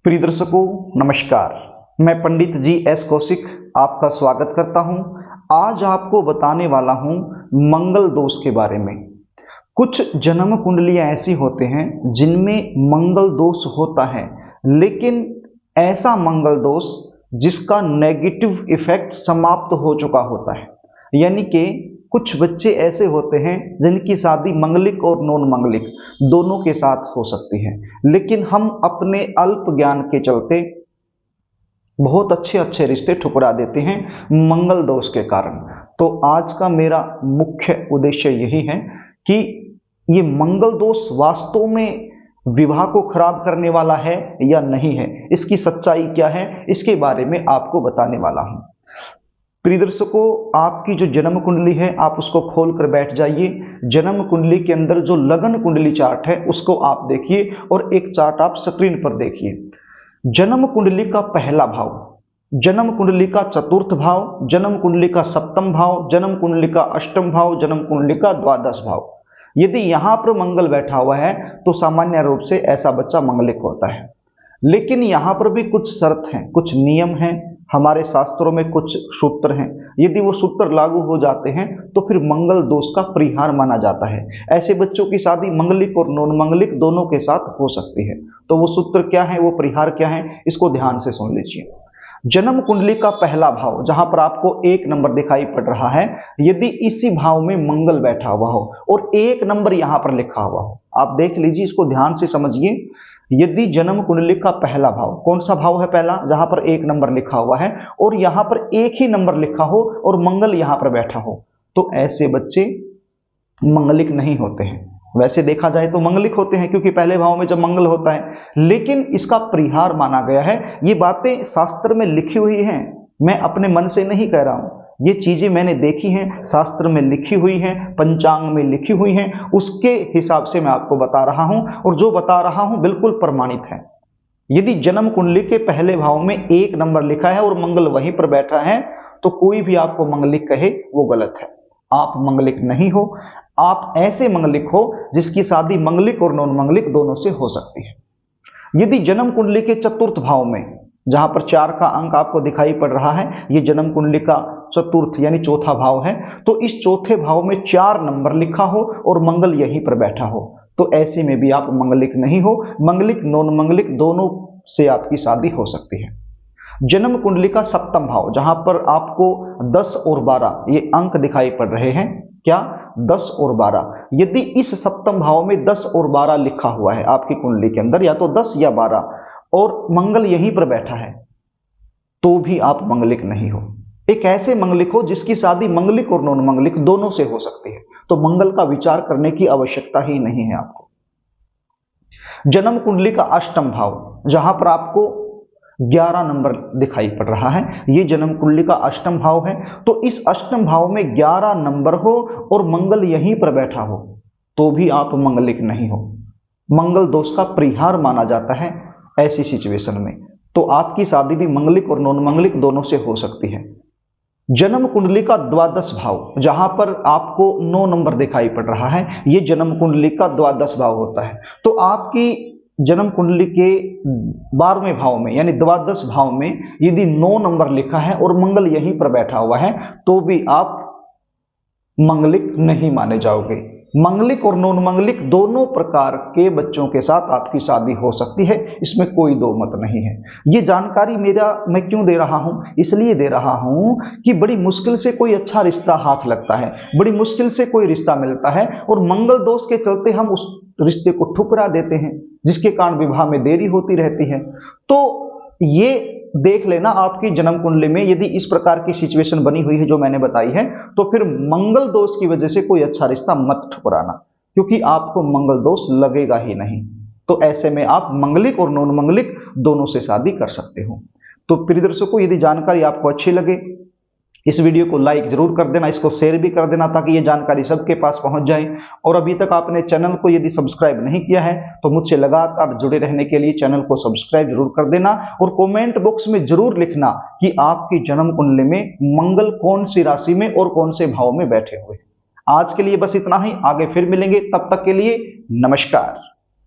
प्रिय दर्शकों नमस्कार। मैं पंडित जी एस कौशिक आपका स्वागत करता हूं। आज आपको बताने वाला हूं मंगल दोष के बारे में। कुछ जन्म कुंडलियां ऐसी होते हैं जिनमें मंगल दोष होता है, लेकिन ऐसा मंगल दोष जिसका नेगेटिव इफेक्ट समाप्त हो चुका होता है। यानी कि कुछ बच्चे ऐसे होते हैं जिनकी शादी मंगलिक और नॉन मंगलिक दोनों के साथ हो सकती है, लेकिन हम अपने अल्प ज्ञान के चलते बहुत अच्छे अच्छे रिश्ते ठुकरा देते हैं मंगल दोष के कारण। तो आज का मेरा मुख्य उद्देश्य यही है कि ये मंगल दोष वास्तव में विवाह को खराब करने वाला है या नहीं है, इसकी सच्चाई क्या है, इसके बारे में आपको बताने वाला हूं। प्रिय दर्शकों, आपकी जो जन्म कुंडली है आप उसको खोल कर बैठ जाइए। जन्म कुंडली के अंदर जो लगन कुंडली चार्ट है उसको आप देखिए और एक चार्ट आप स्क्रीन पर देखिए। जन्म कुंडली का पहला भाव, जन्म कुंडली का चतुर्थ भाव, जन्म कुंडली का सप्तम भाव, जन्म कुंडली का अष्टम भाव, जन्म कुंडली का द्वादश भाव। यदि यहां पर मंगल बैठा हुआ है तो सामान्य रूप से ऐसा बच्चा मंगलिक होता है। लेकिन यहां पर भी कुछ शर्त हैं, कुछ नियम हैं, हमारे शास्त्रों में कुछ सूत्र हैं। यदि वो सूत्र लागू हो जाते हैं तो फिर मंगल दोष का परिहार माना जाता है। ऐसे बच्चों की शादी मंगलिक और नॉन मंगलिक दोनों के साथ हो सकती है। तो वो सूत्र क्या है, वो परिहार क्या है, इसको ध्यान से सुन लीजिए। जन्म कुंडली का पहला भाव जहां पर आपको 1 नंबर दिखाई पड़ रहा है, यदि इसी भाव में मंगल बैठा हुआ हो और 1 नंबर यहां पर लिखा हुआ हो, आप देख लीजिए, इसको ध्यान से समझिए। यदि जन्म कुंडली का पहला भाव, कौन सा भाव है पहला, जहां पर 1 नंबर लिखा हुआ है और यहां पर एक ही नंबर लिखा हो और मंगल यहां पर बैठा हो, तो ऐसे बच्चे मंगलिक नहीं होते हैं। वैसे देखा जाए तो मंगलिक होते हैं क्योंकि पहले भाव में जब मंगल होता है, लेकिन इसका परिहार माना गया है। ये बातें शास्त्र में लिखी हुई हैं, मैं अपने मन से नहीं कह रहा हूं। ये चीजें मैंने देखी हैं, शास्त्र में लिखी हुई हैं, पंचांग में लिखी हुई हैं, उसके हिसाब से मैं आपको बता रहा हूं और जो बता रहा हूं बिल्कुल प्रमाणित है। यदि जन्म कुंडली के पहले भाव में 1 नंबर लिखा है और मंगल वहीं पर बैठा है तो कोई भी आपको मंगलिक कहे वो गलत है। आप मंगलिक नहीं हो, आप ऐसे मंगलिक हो जिसकी शादी मंगलिक और नॉन मंगलिक दोनों से हो सकती है। यदि जन्म कुंडली के चतुर्थ भाव में, जहां पर 4 का अंक आपको दिखाई पड़ रहा है, ये जन्म कुंडली का चतुर्थ यानी चौथा भाव है, तो इस चौथे भाव में 4 नंबर लिखा हो और मंगल यहीं पर बैठा हो, तो ऐसे में भी आप मंगलिक नहीं हो। मंगलिक नॉन मंगलिक दोनों से आपकी शादी हो सकती है। जन्म कुंडली का सप्तम भाव, जहां पर आपको 10 और 12 ये अंक दिखाई पड़ रहे हैं, क्या 10 और 12, यदि इस सप्तम भाव में 10 और 12 लिखा हुआ है आपकी कुंडली के अंदर, या तो 10 या 12, और मंगल यहीं पर बैठा है, तो भी आप मंगलिक नहीं हो। एक ऐसे मंगलिक हो जिसकी शादी मंगलिक और नॉन मंगलिक दोनों से हो सकती है, तो मंगल का विचार करने की आवश्यकता ही नहीं है आपको। जन्म कुंडली का अष्टम भाव, जहां पर आपको 11 नंबर दिखाई पड़ रहा है, ये जन्म कुंडली का अष्टम भाव है, तो इस अष्टम भाव में 11 नंबर हो और मंगल यहीं पर बैठा हो, तो भी आप मंगलिक नहीं हो। मंगल दोष का परिहार माना जाता है ऐसी सिचुएशन में, तो आपकी शादी भी मंगलिक और नॉन मंगलिक दोनों से हो सकती है। जन्म कुंडली का द्वादश भाव, जहां पर आपको 9 नंबर दिखाई पड़ रहा है, ये जन्म कुंडली का द्वादश भाव होता है, तो आपकी जन्म कुंडली के 12वें भाव में यानी द्वादश भाव में यदि 9 नंबर लिखा है और मंगल यहीं पर बैठा हुआ है, तो भी आप मंगलिक नहीं माने जाओगे। मंगलिक और नॉन मंगलिक दोनों प्रकार के बच्चों के साथ आपकी शादी हो सकती है, इसमें कोई दो मत नहीं है। ये जानकारी मैं क्यों दे रहा हूं, इसलिए दे रहा हूं कि बड़ी मुश्किल से कोई अच्छा रिश्ता हाथ लगता है, बड़ी मुश्किल से कोई रिश्ता मिलता है और मंगल दोष के चलते हम उस रिश्ते को ठुकरा देते हैं, जिसके कारण विवाह में देरी होती रहती है। तो ये देख लेना, आपकी जन्म कुंडली में यदि इस प्रकार की सिचुएशन बनी हुई है जो मैंने बताई है, तो फिर मंगल दोष की वजह से कोई अच्छा रिश्ता मत ठुकराना, क्योंकि आपको मंगल दोष लगेगा ही नहीं। तो ऐसे में आप मंगलिक और नॉन मंगलिक दोनों से शादी कर सकते हो। तो प्रिय दर्शकों, यदि जानकारी आपको अच्छी लगे, इस वीडियो को लाइक जरूर कर देना, इसको शेयर भी कर देना ताकि ये जानकारी सबके पास पहुंच जाए। और अभी तक आपने चैनल को यदि सब्सक्राइब नहीं किया है तो मुझसे लगातार जुड़े रहने के लिए चैनल को सब्सक्राइब जरूर कर देना और कमेंट बॉक्स में जरूर लिखना कि आपकी जन्म कुंडली में मंगल कौन सी राशि में और कौन से भाव में बैठे हुए। आज के लिए बस इतना ही, आगे फिर मिलेंगे, तब तक के लिए नमस्कार।